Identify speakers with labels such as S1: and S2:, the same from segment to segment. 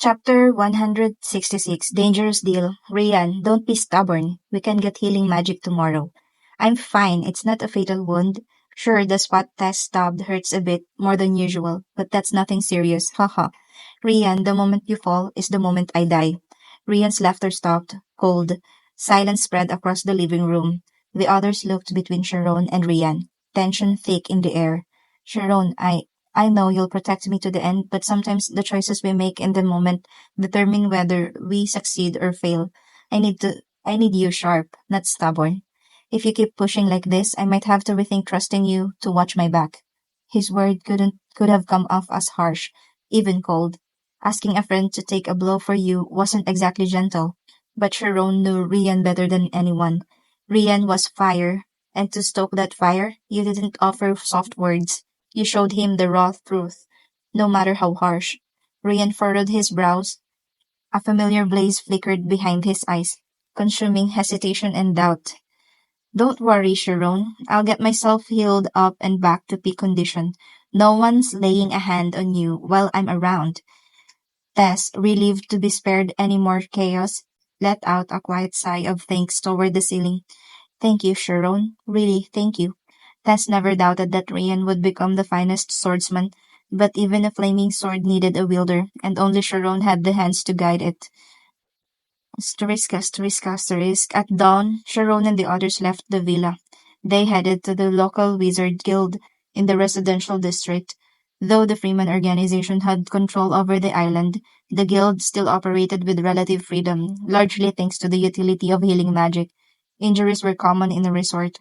S1: Chapter 166 Dangerous Deal. Rian, don't be stubborn. We can get healing magic tomorrow. I'm fine. It's not a fatal wound. Sure, the spot test stab hurts a bit more than usual, but that's nothing serious. Haha. Rian, the moment you fall is the moment I die. Rian's laughter stopped. Cold. Silence spread across the living room. The others looked between Sharon and Rian. Tension thick in the air. Sharon, I know you'll protect me to the end, but sometimes the choices we make in the moment determine whether we succeed or fail. I need you sharp, not stubborn. If you keep pushing like this, I might have to rethink trusting you to watch my back. His word could have come off as harsh, even cold. Asking a friend to take a blow for you wasn't exactly gentle, but Sharon knew Rian better than anyone. Rian was fire, and to stoke that fire, you didn't offer soft words. You showed him the raw truth, no matter how harsh. Rian furrowed his brows. A familiar blaze flickered behind his eyes, consuming hesitation and doubt. Don't worry, Sharon. I'll get myself healed up and back to peak condition. No one's laying a hand on you while I'm around. Tess, relieved to be spared any more chaos, let out a quiet sigh of thanks toward the ceiling. Thank you, Sharon. Really, thank you. Tess never doubted that Rian would become the finest swordsman, but even a flaming sword needed a wielder, and only Sharon had the hands to guide it. Asterisk, asterisk, asterisk. At dawn, Sharon and the others left the villa. They headed to the local wizard guild in the residential district. Though the Freeman organization had control over the island, the guild still operated with relative freedom, largely thanks to the utility of healing magic. Injuries were common in the resort,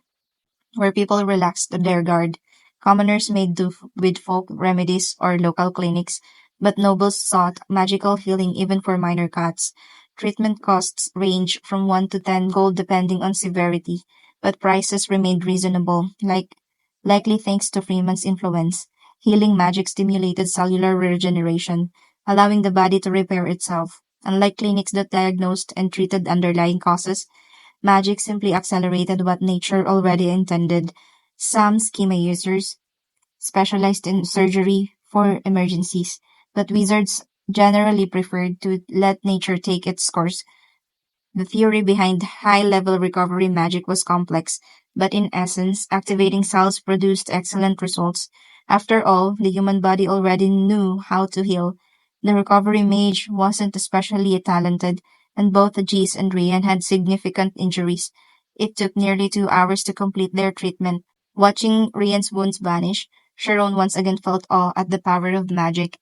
S1: where people relaxed their guard. Commoners made do with folk remedies or local clinics, but nobles sought magical healing even for minor cuts. Treatment costs ranged from 1 to 10 gold depending on severity, but prices remained reasonable, likely thanks to Freeman's influence. Healing magic stimulated cellular regeneration, allowing the body to repair itself. Unlike clinics that diagnosed and treated underlying causes, magic simply accelerated what nature already intended. Some schema users specialized in surgery for emergencies, but wizards generally preferred to let nature take its course. The theory behind high-level recovery magic was complex, but in essence, activating cells produced excellent results. After all, the human body already knew how to heal. The recovery mage wasn't especially talented, and both Jeez and Rian had significant injuries. It took nearly 2 hours to complete their treatment. Watching Rian's wounds vanish, Sharon once again felt awe at the power of magic.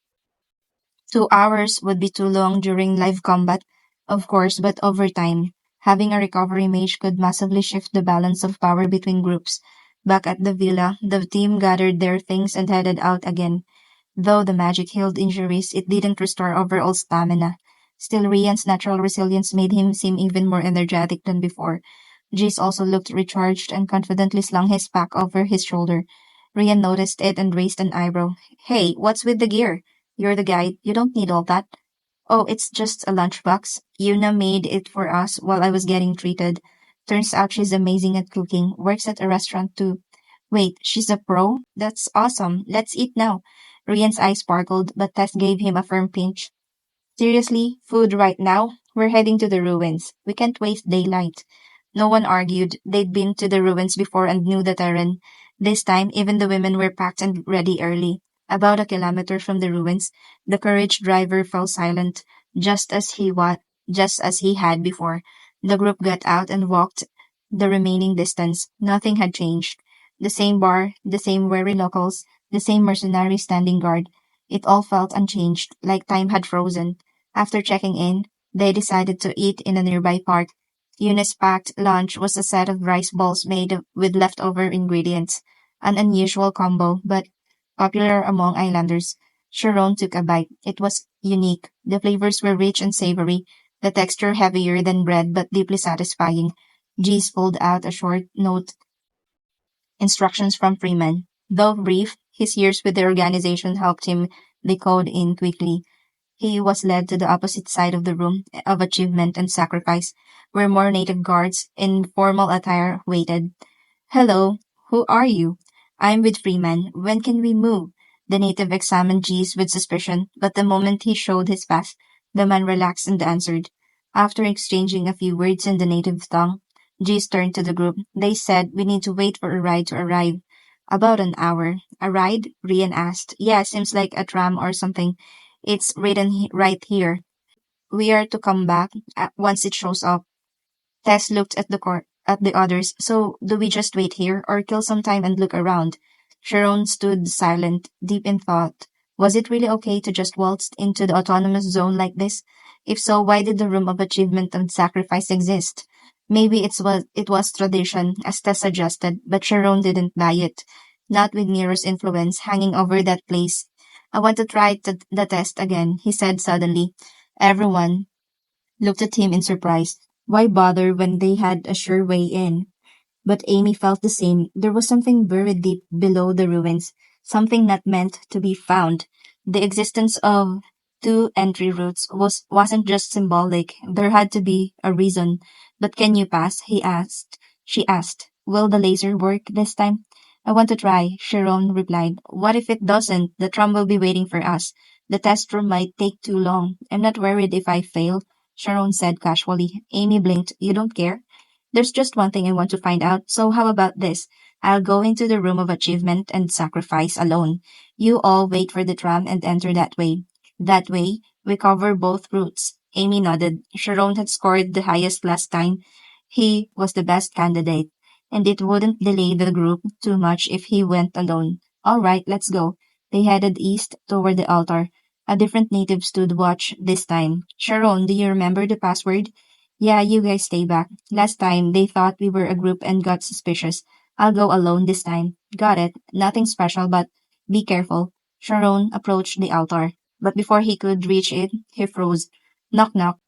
S1: 2 hours would be too long during live combat, of course, but over time, having a recovery mage could massively shift the balance of power between groups. Back at the villa, the team gathered their things and headed out again. Though the magic healed injuries, it didn't restore overall stamina. Still, Rian's natural resilience made him seem even more energetic than before. Jace also looked recharged and confidently slung his pack over his shoulder. Rian noticed it and raised an eyebrow. Hey, what's with the gear? You're the guide. You don't need all that. Oh, it's just a lunchbox. Yuna made it for us while I was getting treated. Turns out she's amazing at cooking. Works at a restaurant too. Wait, she's a pro? That's awesome. Let's eat now. Rian's eyes sparkled, but Tess gave him a firm pinch. Seriously, food right now? We're heading to the ruins. We can't waste daylight. No one argued. They'd been to the ruins before and knew the terrain. This time, even the women were packed and ready early. About a kilometer from the ruins, the carriage driver fell silent, just as he had before. The group got out and walked the remaining distance. Nothing had changed. The same bar, the same wary locals, the same mercenary standing guard. It all felt unchanged, like time had frozen. After checking in, they decided to eat in a nearby park. Yuna's packed lunch was a set of rice balls made with leftover ingredients. An unusual combo, but popular among islanders. Sharon took a bite. It was unique. The flavors were rich and savory, the texture heavier than bread but deeply satisfying. Jeez pulled out a short note, instructions from Freeman. Though brief, his years with the organization helped him decode in quickly. He was led to the opposite side of the room of achievement and sacrifice, where more native guards in formal attire waited. Hello, who are you? I'm with Freeman. When can we move? The native examined Jeeves with suspicion, but the moment he showed his pass, The man relaxed and answered. After exchanging a few words in the native tongue, Jees turned to the group. They said we need to wait for a ride to arrive. About an hour. A ride? Rian asked. Yeah, seems like a tram or something. It's written right here. We are to come back once it shows up. Tess looked at at the others. So, do we just wait here or kill some time and look around? Sharon stood silent, deep in thought. Was it really okay to just waltz into the autonomous zone like this? If so, why did the room of achievement and sacrifice exist? Maybe it was tradition, as Tess suggested, but Sharon didn't buy it. Not with Nero's influence hanging over that place. I want to try the test again, he said suddenly. Everyone looked at him in surprise. Why bother when they had a sure way in? But Amy felt the same. There was something buried deep below the ruins, something not meant to be found. The existence of two entry routes wasn't just symbolic. There had to be a reason. But can you pass? He asked. She asked. Will the laser work this time? I want to try, Sharon replied. What if it doesn't? The tram will be waiting for us. The test room might take too long. I'm not worried if I fail, Sharon said casually. Amy blinked. You don't care? There's just one thing I want to find out, so how about this? I'll go into the room of achievement and sacrifice alone. You all wait for the tram and enter that way. That way, we cover both routes. Amy nodded. Sharon had scored the highest last time. He was the best candidate, and it wouldn't delay the group too much if he went alone. All right, let's go. They headed east toward the altar. A different native stood watch this time. Sharon, do you remember the password? Yeah, you guys stay back. Last time, they thought we were a group and got suspicious. I'll go alone this time. Got it. Nothing special, but be careful. Sharon approached the altar, but before he could reach it, he froze. Knock knock.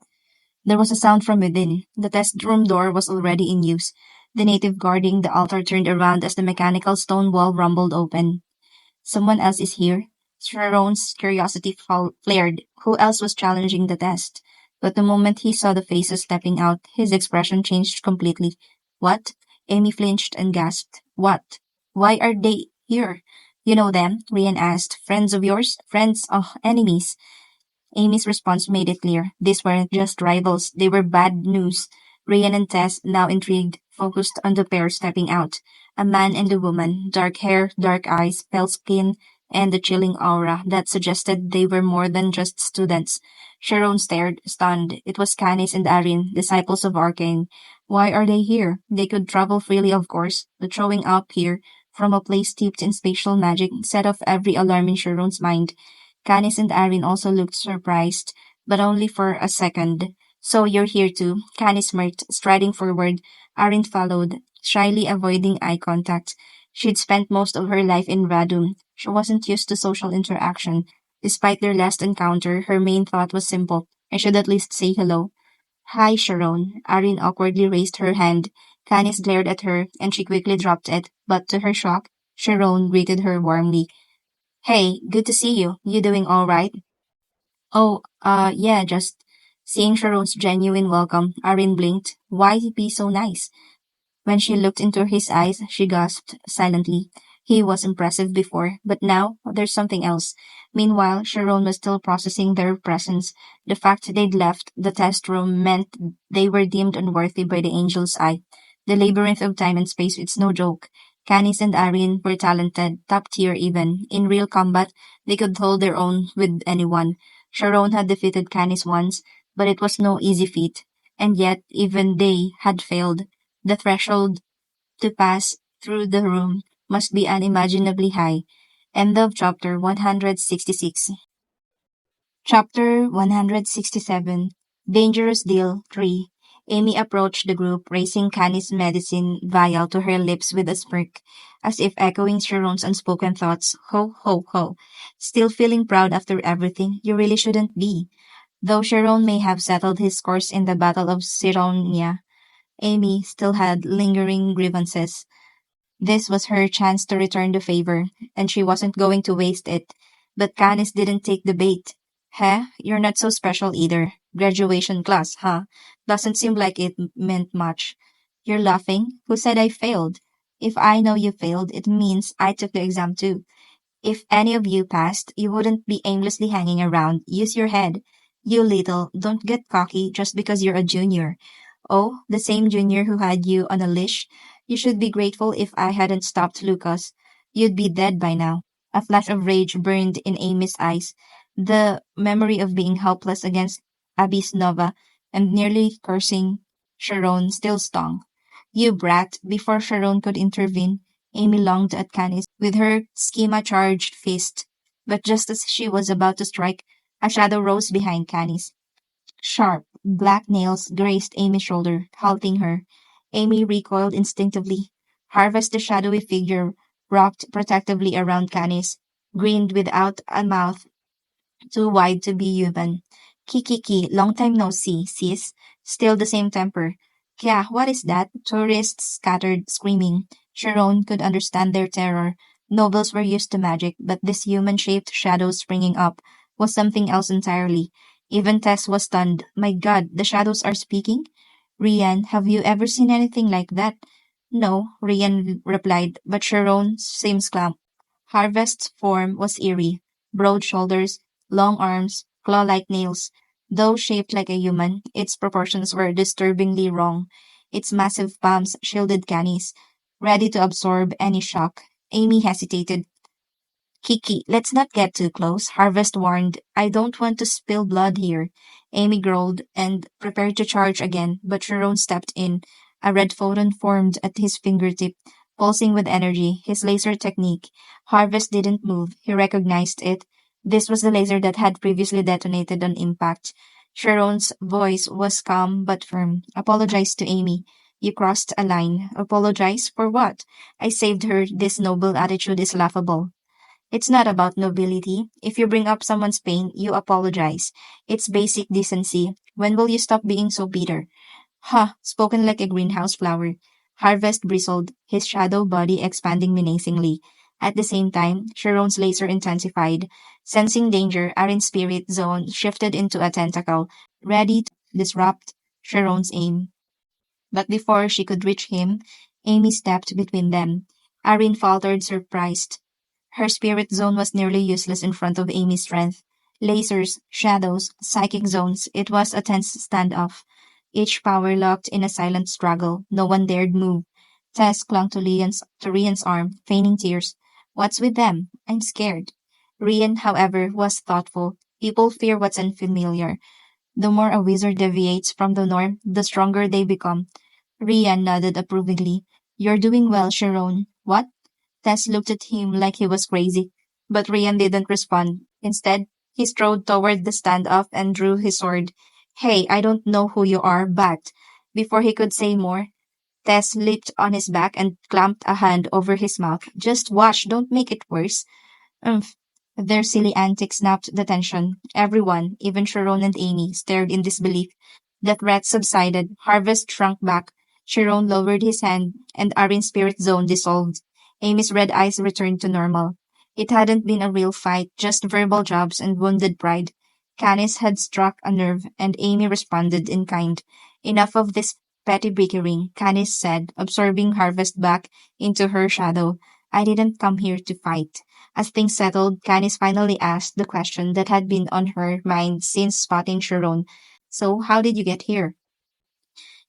S1: There was a sound from within. The test room door was already in use. The native guarding the altar turned around as the mechanical stone wall rumbled open. Someone else is here? Sharon's curiosity flared. Who else was challenging the test? But the moment he saw the faces stepping out, his expression changed completely. What? Amy flinched and gasped. What? Why are they here? You know them? Rian asked. Friends of yours? Friends? Oh, enemies. Amy's response made it clear. These weren't just rivals, they were bad news. Ryan and Tess, now intrigued, focused on the pair stepping out. A man and a woman, dark hair, dark eyes, pale skin, and a chilling aura that suggested they were more than just students. Sharon stared, stunned. It was Canis and Arin, disciples of Arcane. Why are they here? They could travel freely, of course, but showing up here, from a place steeped in spatial magic, set off every alarm in Sharon's mind. Canis and Arin also looked surprised, but only for a second. So you're here too, Canis smirked, striding forward. Arin followed, shyly avoiding eye contact. She'd spent most of her life in Radum. She wasn't used to social interaction. Despite their last encounter, her main thought was simple. I should at least say hello. Hi, Sharon. Arin awkwardly raised her hand. Canis glared at her, and she quickly dropped it, but to her shock, Sharon greeted her warmly. Hey, good to see you. You doing all right? Oh, yeah, just seeing Sharon's genuine welcome. Arin blinked. Why be so nice? When she looked into his eyes, she gasped silently. He was impressive before, but now there's something else. Meanwhile, Sharon was still processing their presence. The fact they'd left the test room meant they were deemed unworthy by the angel's eye. The labyrinth of time and space, it's no joke. Canis and Arin were talented, top tier even. In real combat, they could hold their own with anyone. Sharon had defeated Canis once, but it was no easy feat. And yet, even they had failed. The threshold to pass through the room must be unimaginably high. End of chapter 166. Chapter 167. Dangerous Deal 3. Amy approached the group, raising Canny's medicine vial to her lips with a smirk, as if echoing Sharon's unspoken thoughts. Ho, ho, ho. Still feeling proud after everything? You really shouldn't be. Though Sharon may have settled his scores in the Battle of Sironia, Amy still had lingering grievances. This was her chance to return the favor, and she wasn't going to waste it. But Canis didn't take the bait. Heh, you're not so special either. Graduation class, huh? Doesn't seem like it meant much. You're laughing? Who said I failed? If I know you failed, it means I took the exam too. If any of you passed, you wouldn't be aimlessly hanging around. Use your head. You little, don't get cocky just because you're a junior. Oh, the same junior who had you on a leash? You should be grateful if I hadn't stopped Lucas. You'd be dead by now. A flash of rage burned in Amy's eyes. The memory of being helpless against Abyss Nova and nearly cursing Sharon still stung. You brat! Before Sharon could intervene, Amy lunged at Canis with her schema-charged fist. But just as she was about to strike, a shadow rose behind Canis. Sharp, black nails grazed Amy's shoulder, halting her. Amy recoiled instinctively. Harvest, the shadowy figure, rocked protectively around Canis, grinned without a mouth too wide to be human. Kiki, long time no see, sis. Still the same temper. Kya, what is that? Tourists scattered, screaming. Sharon could understand their terror. Nobles were used to magic, but this human-shaped shadow springing up was something else entirely. Even Tess was stunned. My God, the shadows are speaking? Rian, have you ever seen anything like that? No, Rian replied, but Sharon seems calm. Harvest's form was eerie. Broad shoulders, long arms, claw-like nails. Though shaped like a human, its proportions were disturbingly wrong. Its massive palms shielded Canis, ready to absorb any shock. Amy hesitated. Kiki, let's not get too close, Harvest warned. I don't want to spill blood here. Amy growled and prepared to charge again, but Sharon stepped in. A red photon formed at his fingertip, pulsing with energy, his laser technique. Harvest didn't move. He recognized it. This was the laser that had previously detonated on impact. Sharon's voice was calm but firm. Apologize to Amy. You crossed a line. Apologize for what? I saved her. This noble attitude is laughable. It's not about nobility. If you bring up someone's pain, you apologize. It's basic decency. When will you stop being so bitter? Ha! Spoken like a greenhouse flower. Harvest bristled, his shadow body expanding menacingly. At the same time, Sharon's laser intensified. Sensing danger, Arin's spirit zone shifted into a tentacle, ready to disrupt Sharon's aim. But before she could reach him, Amy stepped between them. Arin faltered, surprised. Her spirit zone was nearly useless in front of Amy's strength. Lasers, shadows, psychic zones, it was a tense standoff. Each power locked in a silent struggle. No one dared move. Tess clung to Rian's arm, feigning tears. What's with them? I'm scared. Rian, however, was thoughtful. People fear what's unfamiliar. The more a wizard deviates from the norm, the stronger they become. Rian nodded approvingly. You're doing well, Sharon. What? Tess looked at him like he was crazy, but Rian didn't respond. Instead, he strode toward the standoff and drew his sword. Hey, I don't know who you are, but... Before he could say more, Tess leaped on his back and clamped a hand over his mouth. Just watch, don't make it worse. Umph. Their silly antics snapped the tension. Everyone, even Sharon and Amy, stared in disbelief. The threat subsided. Harvest shrunk back. Sharon lowered his hand, and Arin's spirit zone dissolved. Amy's red eyes returned to normal. It hadn't been a real fight, just verbal jabs and wounded pride. Canis had struck a nerve, and Amy responded in kind. Enough of this petty bickering, Canis said, absorbing Harvest back into her shadow. I didn't come here to fight. As things settled, Canis finally asked the question that had been on her mind since spotting Sharon. So, how did you get here?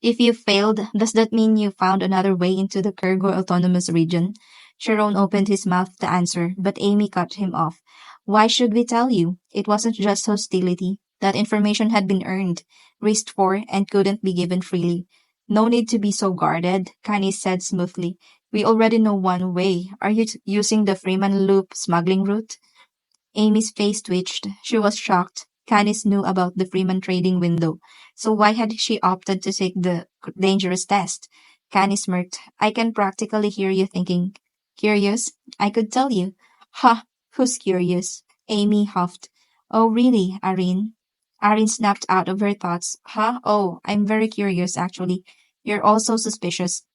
S1: If you failed, does that mean you found another way into the Kurgo Autonomous Region? Sharon opened his mouth to answer, but Amy cut him off. Why should we tell you? It wasn't just hostility. That information had been earned, risked for, and couldn't be given freely. No need to be so guarded, Canis said smoothly. We already know one way. Are you using the Freeman Loop smuggling route? Amy's face twitched. She was shocked. Canis knew about the Freeman trading window. So why had she opted to take the dangerous test? Canis smirked. I can practically hear you thinking. Curious? I could tell you. Ha! Who's curious? Amy huffed. Oh, really, Arin? Arin snapped out of her thoughts. Huh? Oh, I'm very curious, actually. You're also suspicious.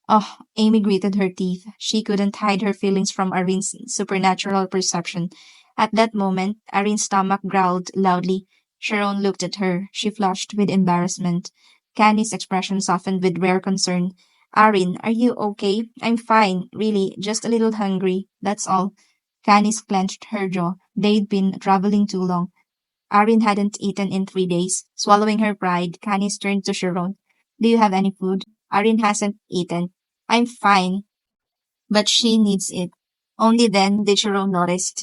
S1: Oh, Amy gritted her teeth. She couldn't hide her feelings from Arin's supernatural perception. At that moment, Arin's stomach growled loudly. Sharon looked at her. She flushed with embarrassment. Candy's expression softened with rare concern. Arin, are you okay? I'm fine, really, just a little hungry, that's all. Candice clenched her jaw. They'd been traveling too long. Arin hadn't eaten in 3 days. Swallowing her pride, Canis turned to Sharon. Do you have any food? Arin hasn't eaten. I'm fine, but she needs it. Only then did Sharon notice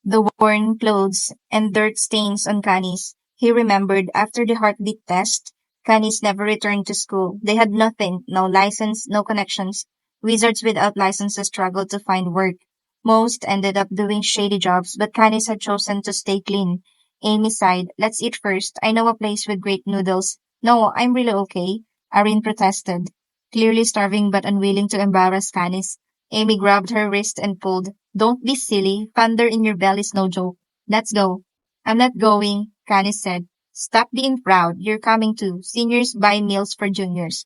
S1: the worn clothes and dirt stains on Canis. He remembered after the heartbeat test, Canis never returned to school. They had nothing, no license, no connections. Wizards without licenses struggled to find work. Most ended up doing shady jobs, but Canis had chosen to stay clean. Amy sighed. Let's eat first. I know a place with great noodles. No, I'm really okay. Irene protested, clearly starving but unwilling to embarrass Canis. Amy grabbed her wrist and pulled. Don't be silly. Thunder in your belly's no joke. Let's go. I'm not going, Canis said. Stop being proud. You're coming too. Seniors buy meals for juniors.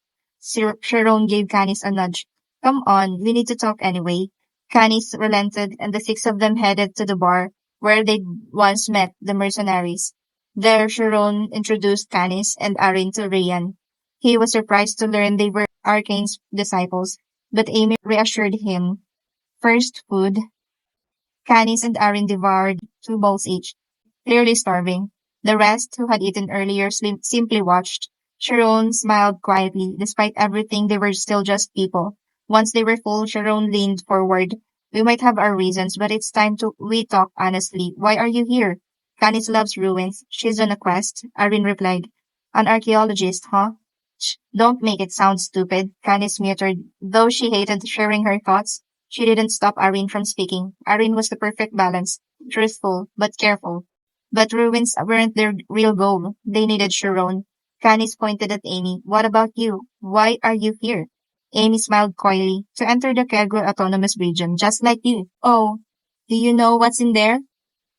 S1: Sharon gave Canis a nudge. Come on, we need to talk anyway. Canis relented, and the six of them headed to the bar where they'd once met the mercenaries. There, Sharon introduced Canis and Arin to Ryan. He was surprised to learn they were Arcane's disciples, but Amy reassured him. First food, Canis and Arin devoured 2 bowls each, clearly starving. The rest, who had eaten earlier, simply watched. Sharon smiled quietly. Despite everything, they were still just people. Once they were full, Sharon leaned forward. We might have our reasons, but it's time to we talk honestly. Why are you here? Canis loves ruins. She's on a quest, Arin replied. An archaeologist, huh? Shh, don't make it sound stupid, Canis muttered. Though she hated sharing her thoughts, she didn't stop Arin from speaking. Arin was the perfect balance, truthful, but careful. But ruins weren't their real goal. They needed Sharon. Canis pointed at Amy. What about you? Why are you here? Amy smiled coyly. To enter the Kegro Autonomous Region, just like you. Oh, do you know what's in there?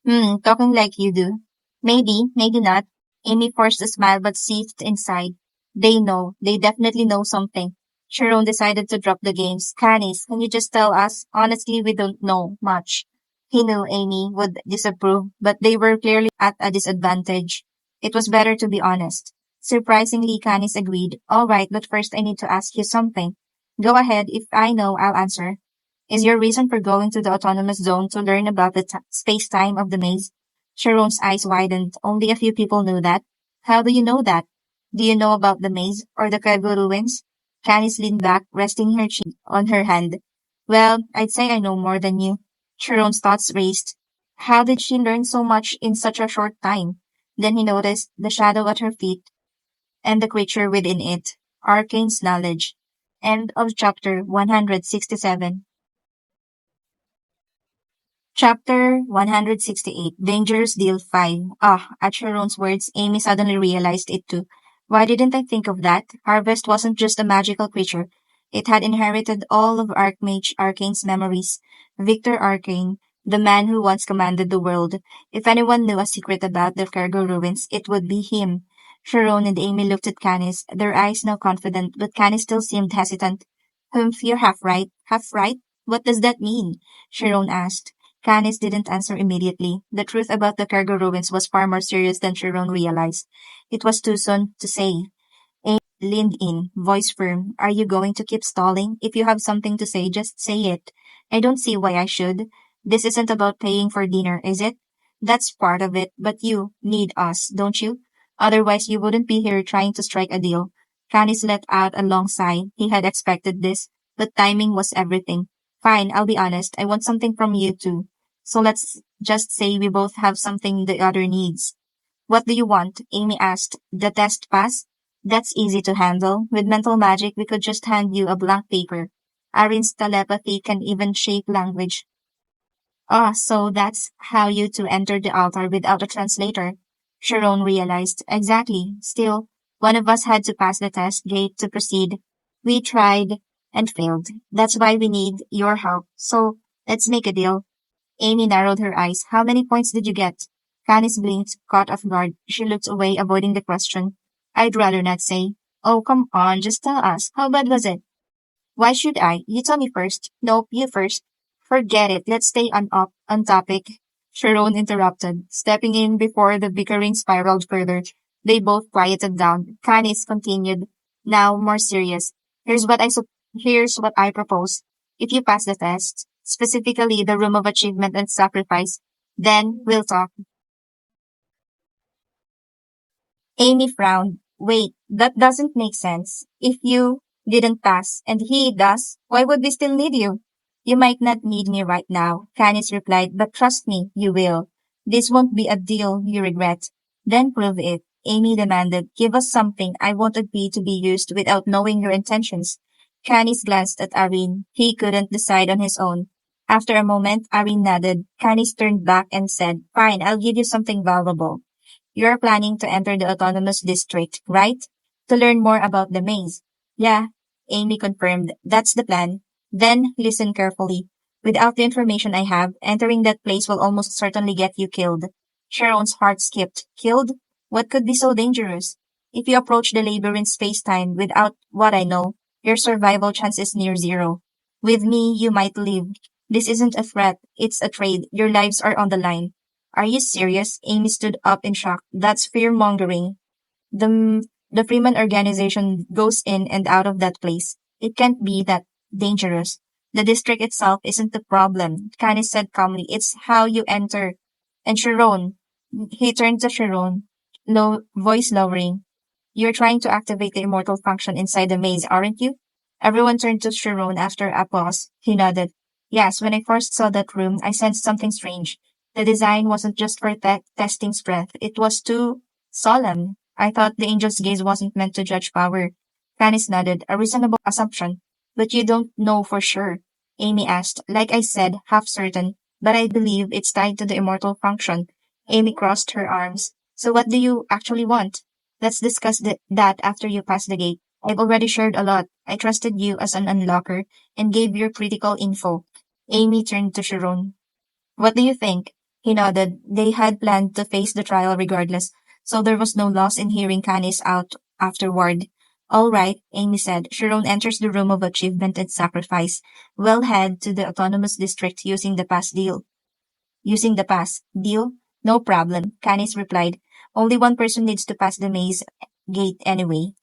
S1: Talking like you do. Maybe, maybe not. Amy forced a smile but seethed inside. They know. They definitely know something. Sharon decided to drop the games. Canis, can you just tell us? Honestly, we don't know much. He knew Amy would disapprove, but they were clearly at a disadvantage. It was better to be honest. Surprisingly, Canis agreed. All right, but first I need to ask you something. Go ahead. If I know, I'll answer. Is your reason for going to the autonomous zone to learn about the space-time of the maze? Sharon's eyes widened. Only a few people knew that. How do you know that? Do you know about the maze or the Kaigo ruins? Canis leaned back, resting her cheek on her hand. Well, I'd say I know more than you. Sharon's thoughts raced. How did she learn so much in such a short time? Then he noticed the shadow at her feet and the creature within it. Arcane's knowledge. End of chapter 167. Chapter 168, Dangerous Deal 5. At Sharon's words, Amy suddenly realized it too. Why didn't I think of that? Harvest wasn't just a magical creature. It had inherited all of Archmage Arcane's memories. Victor Arcane, the man who once commanded the world. If anyone knew a secret about the Cargo ruins, it would be him. Sharon and Amy looked at Canis, their eyes now confident, but Canis still seemed hesitant. Humph, you're half right. Half right? What does that mean? Sharon asked. Canis didn't answer immediately. The truth about the cargo ruins was far more serious than Sharon realized. It was too soon to say. Amy leaned in, voice firm. Are you going to keep stalling? If you have something to say, just say it. I don't see why I should. This isn't about paying for dinner, is it? That's part of it, but you need us, don't you? Otherwise, you wouldn't be here trying to strike a deal. Canis let out a long sigh. He had expected this, but timing was everything. Fine, I'll be honest. I want something from you too. So let's just say we both have something the other needs. What do you want? Amy asked. The test pass? That's easy to handle. With mental magic, we could just hand you a blank paper. Arin's telepathy can even shape language. So that's how you two entered the altar without a translator. Sharon realized. Exactly. Still, one of us had to pass the test gate to proceed. We tried and failed. That's why we need your help. So, let's make a deal. Amy narrowed her eyes. How many points did you get? Canis blinked, caught off guard. She looked away, avoiding the question. I'd rather not say. Oh, come on, just tell us. How bad was it? Why should I? You tell me first. Nope, you first. Forget it. Let's stay on topic. Sharon interrupted, stepping in before the bickering spiraled further. They both quieted down. Canis continued. Now, more serious. Here's what I propose. If you pass the test, specifically the room of achievement and sacrifice, then we'll talk. Amy frowned. Wait, that doesn't make sense. If you didn't pass and he does, why would we still need you? You might not need me right now, Canis replied, but trust me, you will. This won't be a deal you regret. Then prove it, Amy demanded. Give us something. I won't agree to be used without knowing your intentions. Canis glanced at Irene. He couldn't decide on his own. After a moment, Irene nodded. Canis turned back and said, Fine, I'll give you something valuable. You're planning to enter the autonomous district, right? To learn more about the maze. Yeah, Amy confirmed. That's the plan. Then listen carefully. Without the information I have, entering that place will almost certainly get you killed. Sharon's heart skipped. Killed? What could be so dangerous? If you approach the labyrinth space-time without what I know, your survival chance is near zero. With me, you might live. This isn't a threat, it's a trade. Your lives are on the line. Are you serious? Amy stood up in shock. That's fear-mongering. The Freeman organization goes in and out of that place. It can't be that dangerous. The district itself isn't the problem, Canis said calmly. It's how you enter. And Sharon, he turned to Sharon, voice lowering. You're trying to activate the immortal function inside the maze, aren't you? Everyone turned to Sharon after a pause. He nodded. Yes, when I first saw that room, I sensed something strange. The design wasn't just for testing strength. It was too solemn. I thought the angel's gaze wasn't meant to judge power. Canis nodded, a reasonable assumption. But you don't know for sure, Amy asked. Like I said, half certain, but I believe it's tied to the immortal function. Amy crossed her arms. So what do you actually want? Let's discuss that after you pass the gate. I've already shared a lot. I trusted you as an unlocker and gave your critical info. Amy turned to Sharon. What do you think? He nodded. They had planned to face the trial regardless, so there was no loss in hearing Canis out afterward. All right, Amy said. Sharon enters the room of achievement and sacrifice. We'll head to the autonomous district using the pass deal. Using the pass. Deal? No problem, Canis replied. Only one person needs to pass the maze gate anyway.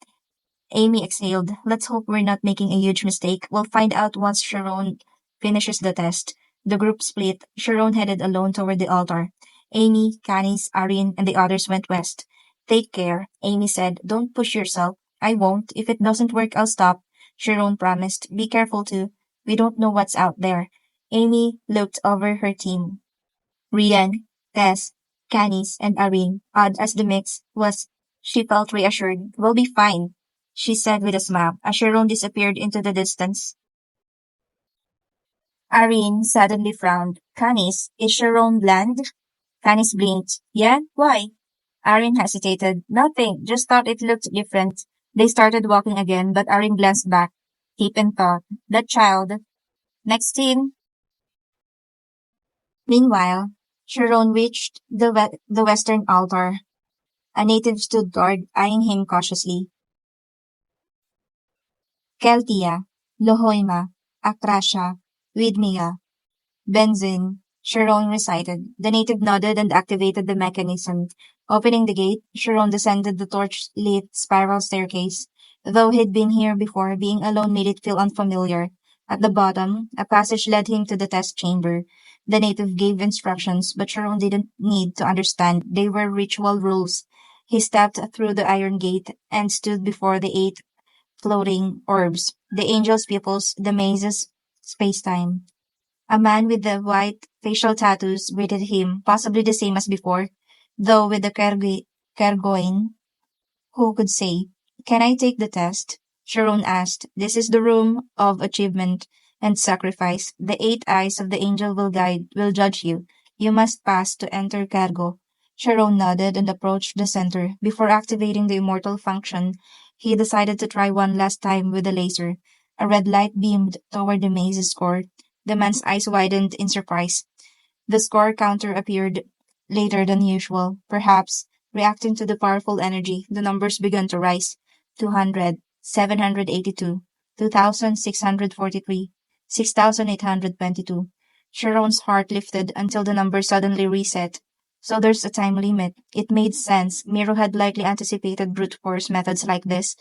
S1: Amy exhaled. Let's hope we're not making a huge mistake. We'll find out once Sharon finishes the test. The group split. Sharon headed alone toward the altar. Amy, Canis, Arin, and the others went west. Take care, Amy said. Don't push yourself. I won't. If it doesn't work, I'll stop. Sharon promised. Be careful too. We don't know what's out there. Amy looked over her team. Rian, Tess, Canis, and Arin, odd as the mix was, she felt reassured. We'll be fine, she said with a smile, as Sharon disappeared into the distance. Arin suddenly frowned. Canis, is Sharon bland? Canis blinked. Yeah? Why? Arin hesitated. Nothing, just thought it looked different. They started walking again, but Arin glanced back, deep in thought. That child. Next scene. Meanwhile, Sharon reached the western altar. A native stood guard, eyeing him cautiously. Keltia, Lohoima, Akrasha, Widmia, Benzin, Sharon recited. The native nodded and activated the mechanism. Opening the gate, Sharon descended the torch-lit spiral staircase. Though he'd been here before, being alone made it feel unfamiliar. At the bottom, a passage led him to the test chamber. The native gave instructions, but Sharon didn't need to understand. They were ritual rules. He stepped through the iron gate and stood before the eight floating orbs, the angel's pupils, the maze's space-time. A man with the white facial tattoos greeted him, possibly the same as before, though with the Kergoin. Who could say? Can I take the test? Sharon asked. This is the room of achievement and sacrifice. The eight eyes of the angel will judge you. You must pass to enter cargo. Sharon nodded and approached the center. Before activating the immortal function, he decided to try one last time with the laser. A red light beamed toward the maze's core. The man's eyes widened in surprise. The score counter appeared later than usual. Perhaps, reacting to the powerful energy, the numbers began to rise. 200, 782, 2,643, 6,822. Sharon's heart lifted until the number suddenly reset. So there's a time limit. It made sense. Miro had likely anticipated brute force methods like this.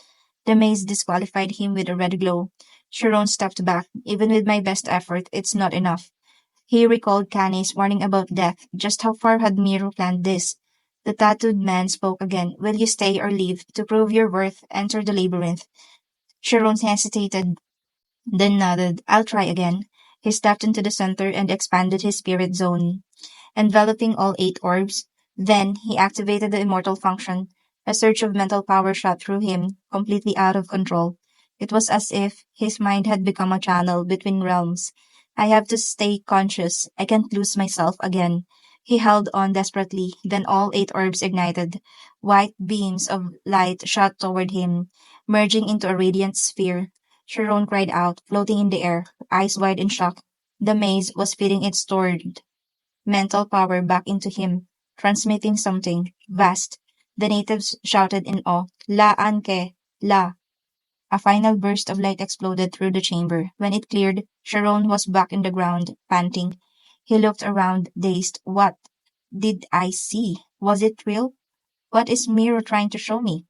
S1: The maze disqualified him with a red glow. Sharon stepped back. Even with my best effort, it's not enough. He recalled Canis warning about death. Just how far had Miro planned this? The tattooed man spoke again. Will you stay or leave? To prove your worth, enter the labyrinth. Sharon hesitated, then nodded. I'll try again. He stepped into the center and expanded his spirit zone, enveloping all 8 orbs. Then he activated the immortal function. A surge of mental power shot through him, completely out of control. It was as if his mind had become a channel between realms. I have to stay conscious. I can't lose myself again. He held on desperately, then all 8 orbs ignited. White beams of light shot toward him, merging into a radiant sphere. Sharon cried out, floating in the air, eyes wide in shock. The maze was feeding its stored mental power back into him, transmitting something vast. The natives shouted in awe, La Anke, La. A final burst of light exploded through the chamber. When it cleared, Sharon was back in the ground, panting. He looked around, dazed. What did I see? Was it real? What is Miro trying to show me?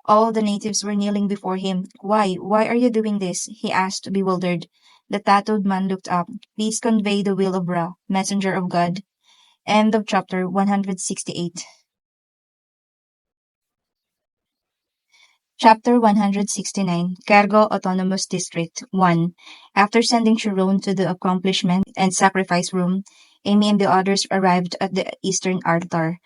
S1: All the natives were kneeling before him. Why? Why are you doing this? He asked, bewildered. The tattooed man looked up. Please convey the will of Ra, messenger of God. End of chapter 168. Chapter 169, Cargo Autonomous District 1. After sending Sharon to the accomplishment and sacrifice room, Amy and the others arrived at the eastern altar.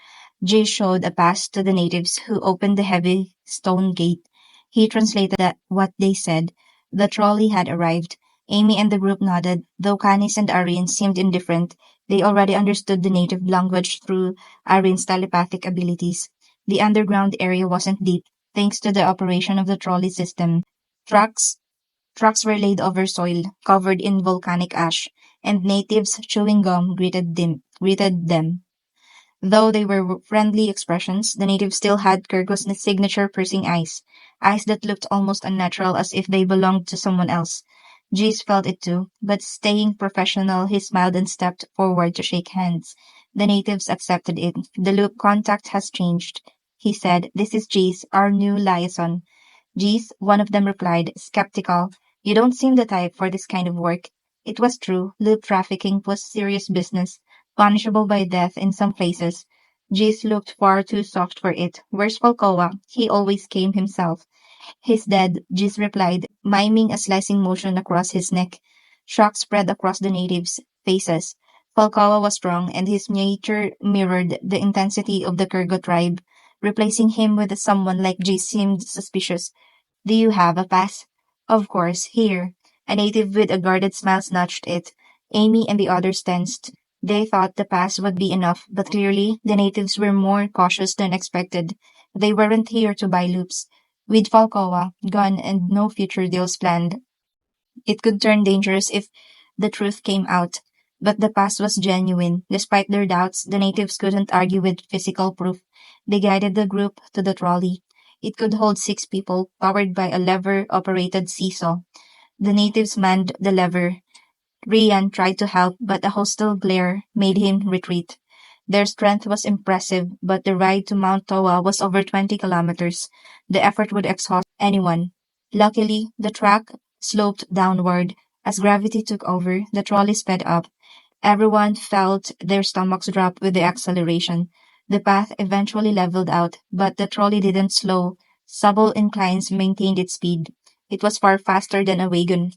S1: Jay showed a pass to the natives, who opened the heavy stone gate. He translated what they said. The trolley had arrived. Amy and the group nodded, though Canis and Arian seemed indifferent. They already understood the native language through Arian's telepathic abilities. The underground area wasn't deep, thanks to the operation of the trolley system. Trucks trucks were laid over soil covered in volcanic ash, and natives chewing gum greeted them. Though they were friendly expressions, the natives still had Kirko's signature piercing eyes that looked almost unnatural, as if they belonged to someone else. Jeez felt it too, but staying professional, he smiled and stepped forward to shake hands. The natives accepted it. The loop contact has changed, he said. This is Jeez, our new liaison. Jeez, one of them replied, skeptical. You don't seem the type for this kind of work. It was true. Loop trafficking was serious business, punishable by death in some places. Jeez looked far too soft for it. Where's Falcoa? He always came himself. He's dead, Jeez replied, miming a slicing motion across his neck. Shock spread across the natives' faces. Falcawa was strong, and his nature mirrored the intensity of the Kurgo tribe. Replacing him with someone like Jeez seemed suspicious. Do you have a pass? Of course, here. A native with a guarded smile snatched it. Amy and the others tensed. They thought the pass would be enough, but clearly the natives were more cautious than expected. They weren't here to buy loops. With Falcoa gone and no future deals planned, it could turn dangerous if the truth came out. But the pass was genuine. Despite their doubts, the natives couldn't argue with physical proof. They guided the group to the trolley. It could hold 6 people, powered by a lever-operated seesaw. The natives manned the lever. Rian tried to help, but a hostile glare made him retreat. Their strength was impressive, but the ride to Mount Toa was over 20 kilometers. The effort would exhaust anyone. Luckily, the track sloped downward. As gravity took over, the trolley sped up. Everyone felt their stomachs drop with the acceleration. The path eventually leveled out, but the trolley didn't slow. Subtle inclines maintained its speed. It was far faster than a wagon.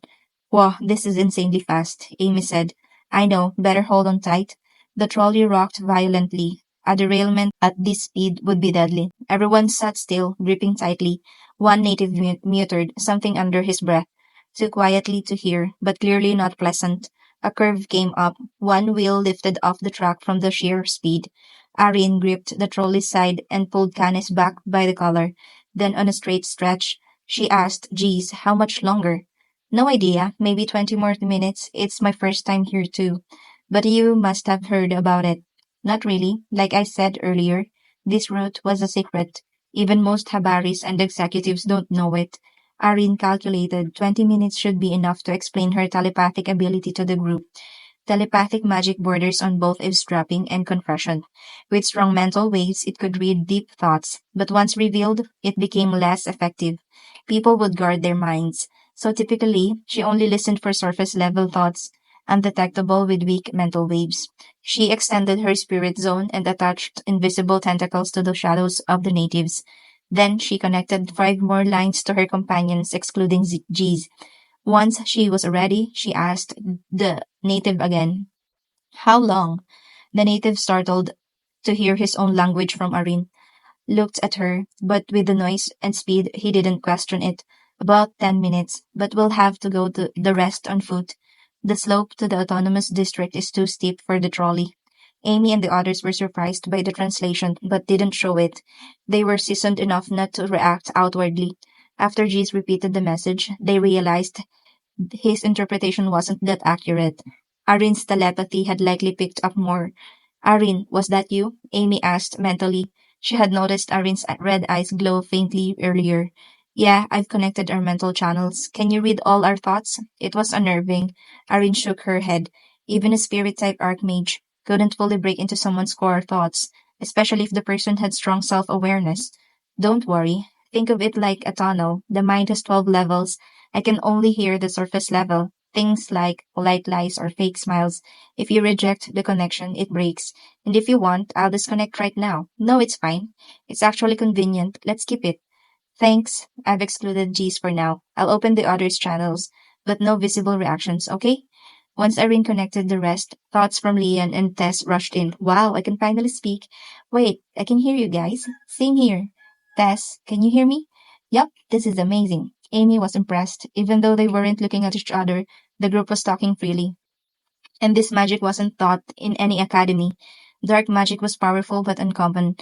S1: Whoa, this is insanely fast, Amy said. I know, better hold on tight. The trolley rocked violently. A derailment at this speed would be deadly. Everyone sat still, gripping tightly. One native muttered something under his breath, too quietly to hear, but clearly not pleasant. A curve came up. One wheel lifted off the track from the sheer speed. Arian gripped the trolley's side and pulled Canis back by the collar. Then, on a straight stretch, she asked, Geez, how much longer? No idea. Maybe 20 more minutes. It's my first time here too. But you must have heard about it. Not really. Like I said earlier, this route was a secret. Even most Habaris and executives don't know it. Arin calculated 20 minutes should be enough to explain her telepathic ability to the group. Telepathic magic borders on both eavesdropping and confession. With strong mental waves, it could read deep thoughts, but once revealed, it became less effective. People would guard their minds. So typically, she only listened for surface level thoughts. undetectable with weak mental waves. She extended her spirit zone and attached invisible tentacles to the shadows of the natives. Then she connected five more lines to her companions, excluding G's. Once she was ready, she asked the native again, "How long?" The native, startled to hear his own language from Arin, looked at her, but with the noise and speed he didn't question it. "About 10 minutes, but we'll have to go to the rest on foot. The slope to the autonomous district is too steep for the trolley." Amy and the others were surprised by the translation, but didn't show it. They were seasoned enough not to react outwardly. After Jeez repeated the message, they realized his interpretation wasn't that accurate. Arin's telepathy had likely picked up more. "Arin, was that you?" Amy asked mentally. She had noticed Arin's red eyes glow faintly earlier. "Yeah, I've connected our mental channels. Can you read all our thoughts?" It was unnerving. Arin shook her head. Even a spirit-type archmage couldn't fully break into someone's core thoughts, especially if the person had strong self-awareness. "Don't worry. Think of it like a tunnel. The mind has 12 levels. I can only hear the surface level. Things like polite lies or fake smiles. If you reject the connection, it breaks. And if you want, I'll disconnect right now." "No, it's fine. It's actually convenient. Let's keep it." "Thanks. I've excluded G's for now. I'll open the others' channels, but no visible reactions, okay?" Once Irene connected the rest, thoughts from Leon and Tess rushed in. "Wow, I can finally speak. Wait, I can hear you guys. Same here. Tess, can you hear me?" "Yup, this is amazing." Amy was impressed. Even though they weren't looking at each other, the group was talking freely. And this magic wasn't taught in any academy. Dark magic was powerful but uncommon.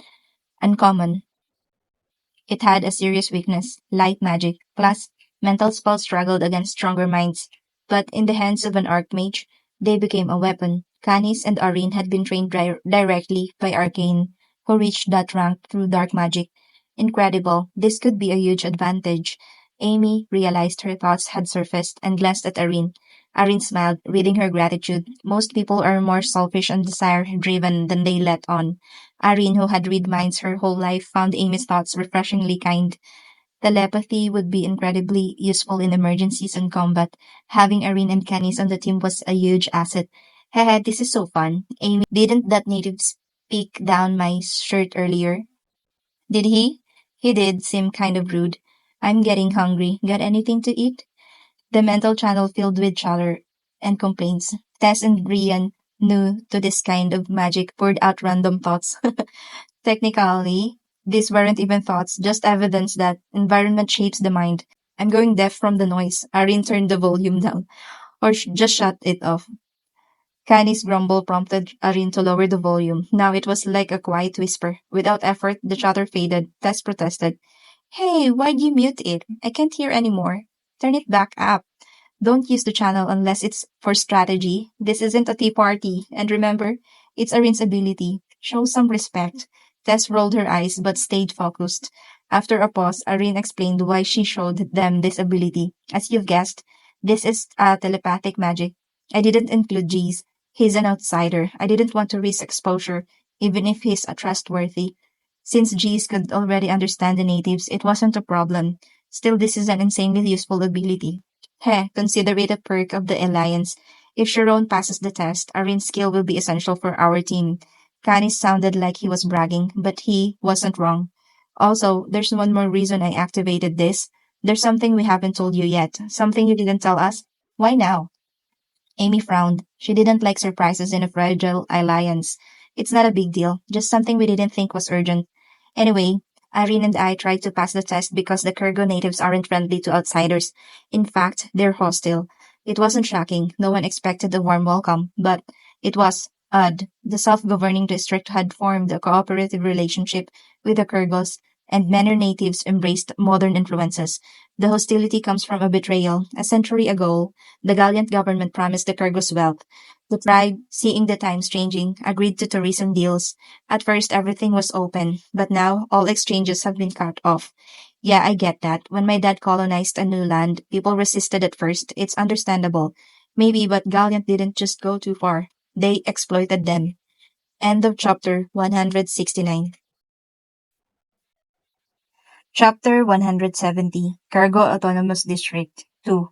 S1: It had a serious weakness, light magic. Plus, mental spells struggled against stronger minds. But in the hands of an archmage, they became a weapon. Canis and Arene had been trained directly by Arcane, who reached that rank through dark magic. Incredible. This could be a huge advantage. Amy realized her thoughts had surfaced and glanced at Arene. Arene smiled, reading her gratitude. Most people are more selfish and desire-driven than they let on. Irene, who had read minds her whole life, found Amy's thoughts refreshingly kind. Telepathy would be incredibly useful in emergencies and combat. Having Irene and Canis on the team was a huge asset. Haha, this is so fun. Amy, didn't that native speak down my shirt earlier? Did he? He did seem kind of rude. "I'm getting hungry. Got anything to eat?" The mental channel filled with chatter and complaints. Tess and Brian, new to this kind of magic, poured out random thoughts. Technically, these weren't even thoughts, just evidence that environment shapes the mind. "I'm going deaf from the noise." Irene turned the volume down, or just shut it off. Canny's grumble prompted Irene to lower the volume. Now it was like a quiet whisper. Without effort, the chatter faded. Tess protested. "Hey, why'd you mute it? I can't hear anymore." "Turn it back up. Don't use the channel unless it's for strategy. This isn't a tea party. And remember, it's Arin's ability. Show some respect." Tess rolled her eyes but stayed focused. After a pause, Arin explained why she showed them this ability. "As you've guessed, this is telepathic magic. I didn't include G's. He's an outsider. I didn't want to risk exposure, even if he's trustworthy. Since G's could already understand the natives, it wasn't a problem. Still, this is an insanely useful ability. Heh, consider it a perk of the Alliance. If Sharon passes the test, Arin's skill will be essential for our team." Canis sounded like he was bragging, but he wasn't wrong. "Also, there's one more reason I activated this. There's something we haven't told you yet. Something you didn't tell us. Why now?" Amy frowned. She didn't like surprises in a fragile alliance. "It's not a big deal, just something we didn't think was urgent. Anyway, Irene and I tried to pass the test because the Kurgo natives aren't friendly to outsiders. In fact, they're hostile. It wasn't shocking. No one expected a warm welcome, but it was odd. The self-governing district had formed a cooperative relationship with the Kurgos, and many natives embraced modern influences. The hostility comes from a betrayal. A century ago, the Galliant government promised the Kurgos wealth. The tribe, seeing the times changing, agreed to tourism deals. At first, everything was open, but now all exchanges have been cut off. Yeah, I get that. When my dad colonized a new land, people resisted at first. It's understandable. Maybe, but Galliant didn't just go too far. They exploited them. End of chapter 169. Chapter 170, Cargo Autonomous District 2.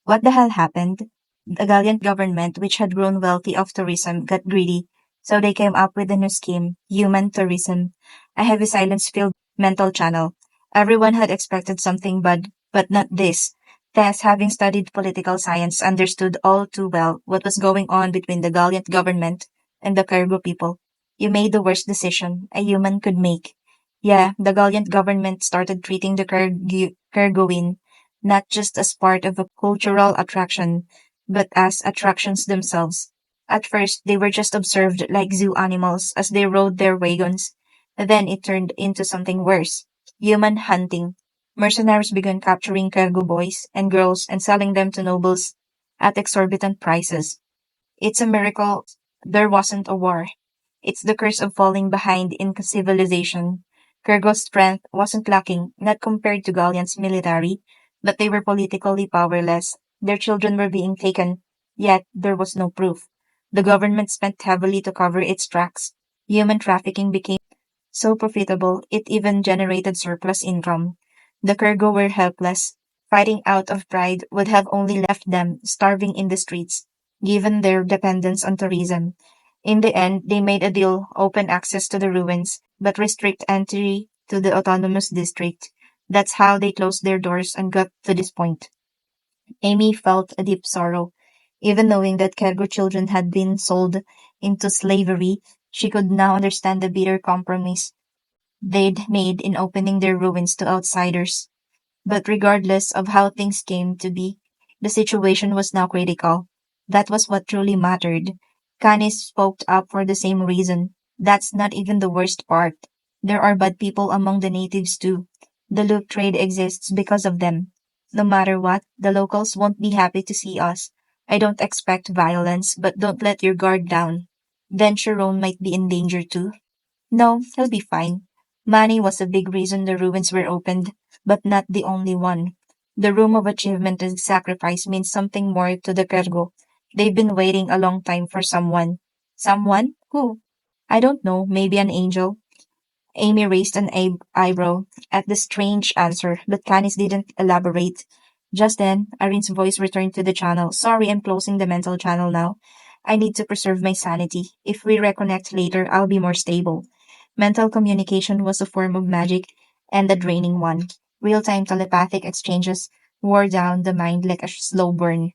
S1: What the hell happened? The Gallant government, which had grown wealthy off tourism, got greedy, so they came up with a new scheme, human tourism, a heavy silence-filled mental channel. Everyone had expected something but not this. Tess, having studied political science, understood all too well what was going on between the Gallant government and the Cargo people. You made the worst decision a human could make. Yeah, the Gallant government started treating the Cargoin not just as part of a cultural attraction, but as attractions themselves. At first, they were just observed like zoo animals as they rode their wagons. Then it turned into something worse human hunting. Mercenaries began capturing cargo boys and girls and selling them to nobles at exorbitant prices. It's a miracle there wasn't a war. It's the curse of falling behind in civilization. Kurgo's strength wasn't lacking, not compared to Gallian's military, but they were politically powerless. Their children were being taken, yet there was no proof. The government spent heavily to cover its tracks. Human trafficking became so profitable it even generated surplus income. The Kurgo were helpless. Fighting out of pride would have only left them starving in the streets, given their dependence on tourism. In the end, they made a deal open access to the ruins, but restrict entry to the autonomous district. That's how they closed their doors and got to this point. Amy felt a deep sorrow. Even knowing that Kergo children had been sold into slavery, she could now understand the bitter compromise they'd made in opening their ruins to outsiders. But regardless of how things came to be, the situation was now critical. That was what truly mattered. Canis spoke up for the same reason. That's not even the worst part. There are bad people among the natives too. The loot trade exists because of them. No matter what, the locals won't be happy to see us. I don't expect violence, but don't let your guard down. Then Sharon might be in danger too. No, he'll be fine. Money was a big reason the ruins were opened, but not the only one. The room of achievement and sacrifice means something more to the Kergo. They've been waiting a long time for someone. Someone? Who? I don't know, maybe an angel. Amy raised an eyebrow at the strange answer, but Canis didn't elaborate. Just then, Irene's voice returned to the channel. Sorry, I'm closing the mental channel now. I need to preserve my sanity. If we reconnect later, I'll be more stable. Mental communication was a form of magic, and a draining one. Real-time telepathic exchanges wore down the mind like a slow burn.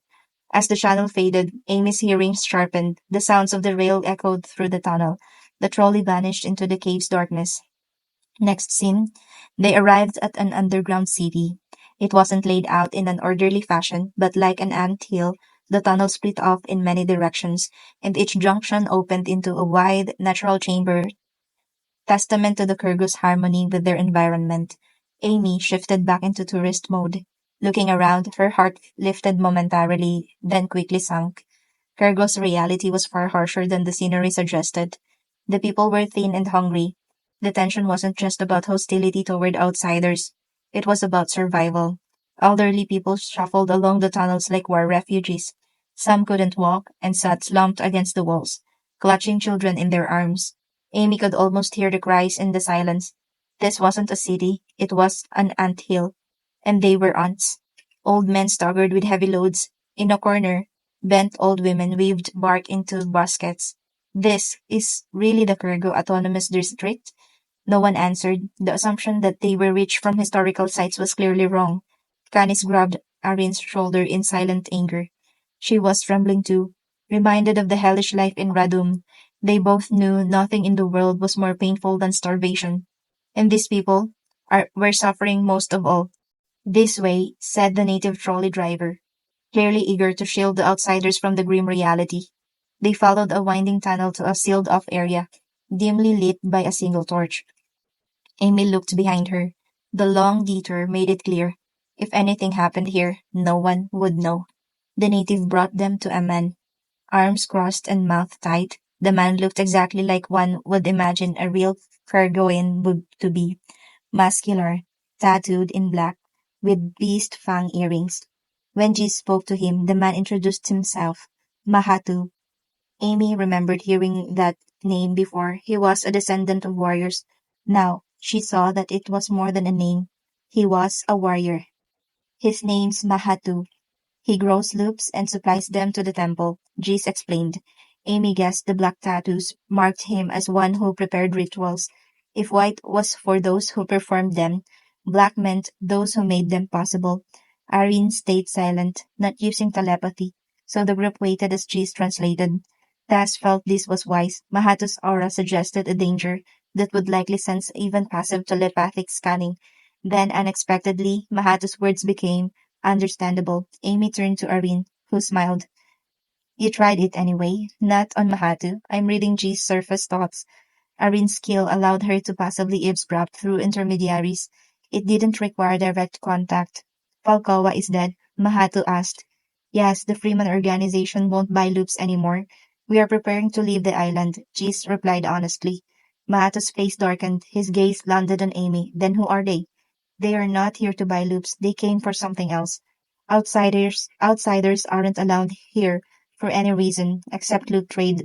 S1: As the channel faded, Amy's hearing sharpened. The sounds of the rail echoed through the tunnel. The trolley vanished into the cave's darkness. Next scene, they arrived at an underground city. It wasn't laid out in an orderly fashion, but like an ant hill, the tunnel split off in many directions, and each junction opened into a wide, natural chamber, testament to the Kyrgyz harmony with their environment. Amy shifted back into tourist mode. Looking around, her heart lifted momentarily, then quickly sank. Kyrgyz reality was far harsher than the scenery suggested. The people were thin and hungry. The tension wasn't just about hostility toward outsiders. It was about survival. Elderly people shuffled along the tunnels like war refugees. Some couldn't walk and sat slumped against the walls, clutching children in their arms. Amy could almost hear the cries in the silence. This wasn't a city, it was an ant hill. And they were ants. Old men staggered with heavy loads. In a corner, bent old women weaved bark into baskets. This is really the Kyrgyz Autonomous District? No one answered. The assumption that they were rich from historical sites was clearly wrong. Canis grabbed Arin's shoulder in silent anger. She was trembling too, reminded of the hellish life in Radum. They both knew nothing in the world was more painful than starvation. And these people were suffering most of all. This way, said the native trolley driver, clearly eager to shield the outsiders from the grim reality. They followed a winding tunnel to a sealed-off area, dimly lit by a single torch. Amy looked behind her. The long detour made it clear. If anything happened here, no one would know. The native brought them to a man, arms crossed and mouth tight. The man looked exactly like one would imagine a real Kyrgyzstan would to be, muscular, tattooed in black, with beast fang earrings. When G spoke to him, the man introduced himself, Mahatu. Amy remembered hearing that name before. He was a descendant of warriors. Now, she saw that it was more than a name. He was a warrior. His name's Mahatu. He grows loops and supplies them to the temple, Jeez explained. Amy guessed the black tattoos marked him as one who prepared rituals. If white was for those who performed them, black meant those who made them possible. Irene stayed silent, not using telepathy, so the group waited as Jeez translated. Tas felt this was wise. Mahato's aura suggested a danger that would likely sense even passive telepathic scanning. Then, unexpectedly, Mahato's words became understandable. Amy turned to Irene, who smiled. You tried it anyway. Not on Mahatu. I'm reading G's surface thoughts. Irene's skill allowed her to passively eavesdrop through intermediaries. It didn't require direct contact. Falcoa is dead, Mahatu asked. Yes, the Freeman organization won't buy loops anymore. We are preparing to leave the island, G's replied honestly. Mahatu's face darkened. His gaze landed on Amy. Then who are they? They are not here to buy loops. They came for something else. Outsiders aren't allowed here for any reason except loop trade.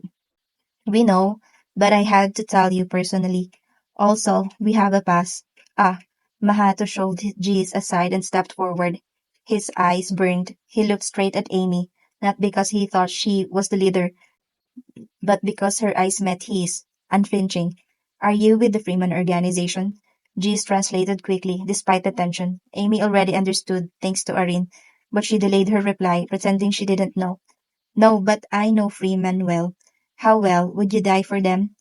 S1: We know, but I had to tell you personally. Also, we have a pass. Ah, Mahato shoved his G's aside and stepped forward. His eyes burned. He looked straight at Amy, not because he thought she was the leader, but because her eyes met his, unflinching. Are you with the Freeman organization? G's translated quickly, despite the tension. Amy already understood, thanks to Arin, but she delayed her reply, pretending she didn't know. No, but I know Freeman well. How well would you die for them?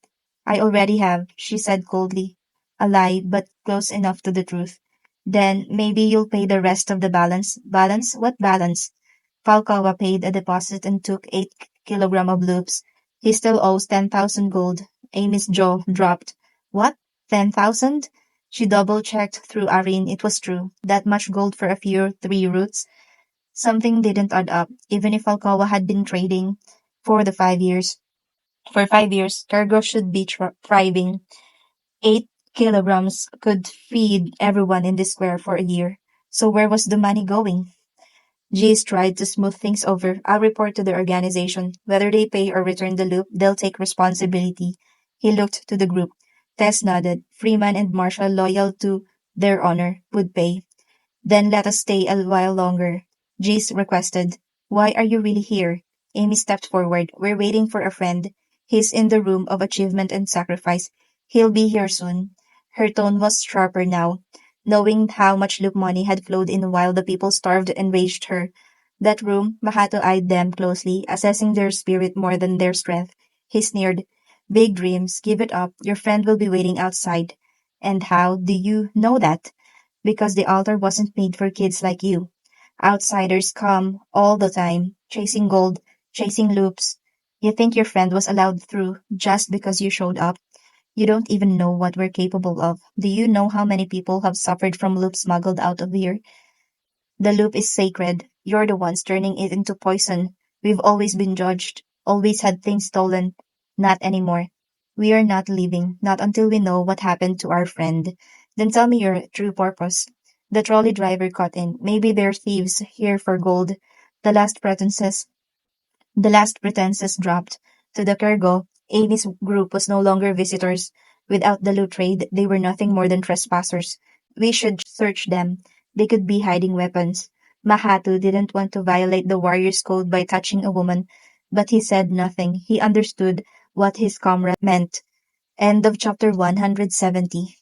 S1: I already have, she said coldly. A lie, but close enough to the truth. Then maybe you'll pay the rest of the balance. Balance? What balance? Falcawa paid a deposit and took 8 kilograms of loops. He still owes 10,000 gold. Amy's jaw dropped. What? 10,000? She double-checked through Arin. It was true. That much gold for a few 3 roots? Something didn't add up, even if Falcawa had been trading for the 5 years. For 5 years, cargo should be thriving. 8 kilograms could feed everyone in this square for a year. So where was the money going? Jace tried to smooth things over. I'll report to the organization. Whether they pay or return the loop, they'll take responsibility. He looked to the group. Tess nodded. Freeman and Marshall, loyal to their honor, would pay. Then let us stay a while longer. Jace requested. Why are you really here? Amy stepped forward. We're waiting for a friend. He's in the room of achievement and sacrifice. He'll be here soon. Her tone was sharper now, knowing how much loop money had flowed in while the people starved enraged her. That room, Mahato eyed them closely, assessing their spirit more than their strength. He sneered. Big dreams, give it up. Your friend will be waiting outside. And how do you know that? Because the altar wasn't made for kids like you. Outsiders come all the time, chasing gold, chasing loops. You think your friend was allowed through just because you showed up? You don't even know what we're capable of. Do you know how many people have suffered from loops smuggled out of here? The loop is sacred. You're the ones turning it into poison. We've always been judged, always had things stolen. Not anymore. We are not leaving, not until we know what happened to our friend. Then tell me your true purpose. The trolley driver cut in. Maybe they're thieves here for gold. The last pretenses the last pretenses dropped. To the cargo, Amy's group was no longer visitors. Without the loot trade, they were nothing more than trespassers. We should search them. They could be hiding weapons. Mahatu didn't want to violate the warrior's code by touching a woman, but he said nothing. He understood what his comrade meant. End of chapter 170.